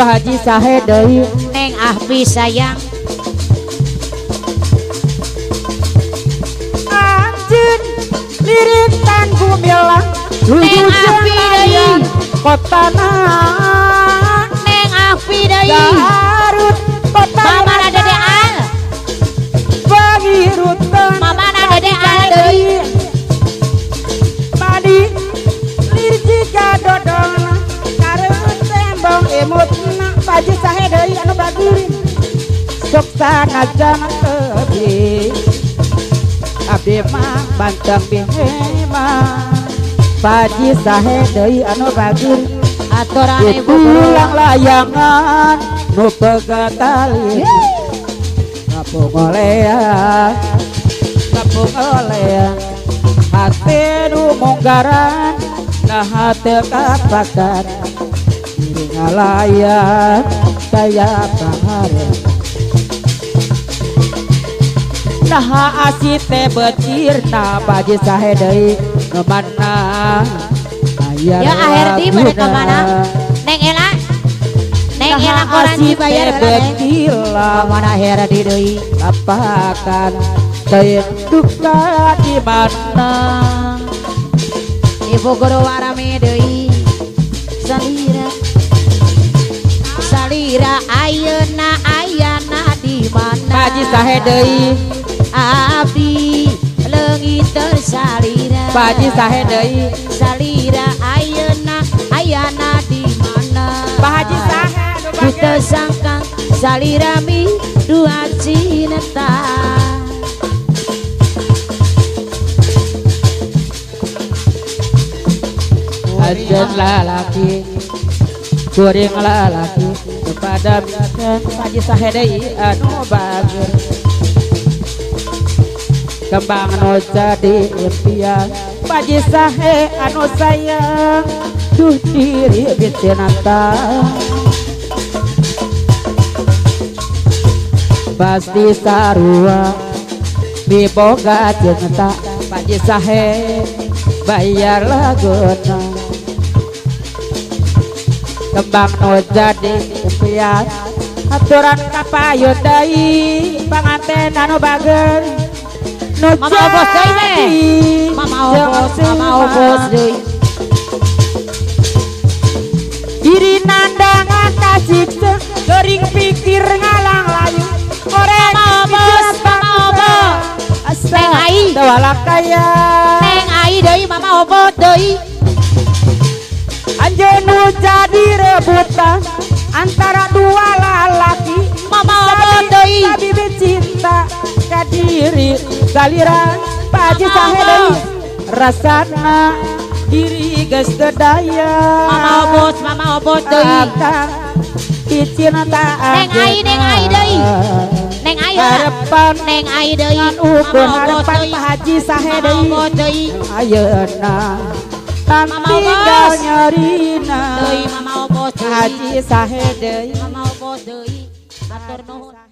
Pak Haji sahe deui Neng Ahpi sayang anjeun lirikan gumilang Neng Ahpi deui kotana Neng Ahpi deui Garut kota Mamana Dede Al Pangirutan Mamana Dede Al deui Padi lir jika dodona kareueun tembong emutna Paji sahe deui anu bagurin sok sanajan teuing abdi mah banteng bihe mah Paji sahe deui anu bagurin aturane pulang layangan nu pegatali kapung olean hati nu monggaran nah hati kapakan diri ngalayan kaya bahare nah asite becir nah Paji sahe deui nu manna ya akhir di mereka mana Neng Ela Neng Ela koran dibayar betila mana akhir di deui apakan teu duka di mana Ibu guru warame deui salira ayana di mana Paji sahe deui abdi leungit tersalira Paji sahe deui salira ayana di mana Pak Haji sahe kita sangkang salirami dua cinta anjeun lalaki kuring lalaki kepada Paji sahe deui anu bager kembang nu jadi impian Paji sahe anu sayang duh diri bitinata pasti sarua miboga cinta Paji sahe bayar laguna kembang nu jadi impian aturan kapayun deui panganten anu bager nu Mama Obos deui Mama Obos deui diri nandangan kasih gering pikir ngalang layu orek Mama Obos Neng Ai tewala kaya Neng Ai deui Mama Obos deui anjeun nu jadi rebutan antara dua lalaki Mama Obos deui bibi cinta ka diri galiran Paji sahe deui rasana diri geus teu daya Mama Obos deui dicintaan Neng Ai deui Neng Ai harapan Neng Ai deui ukur harapan Pak Haji sahe deui ayeuna tan tinggal nyarina Mama Obos Haji sahe deui Mama Obos deui atur nuhun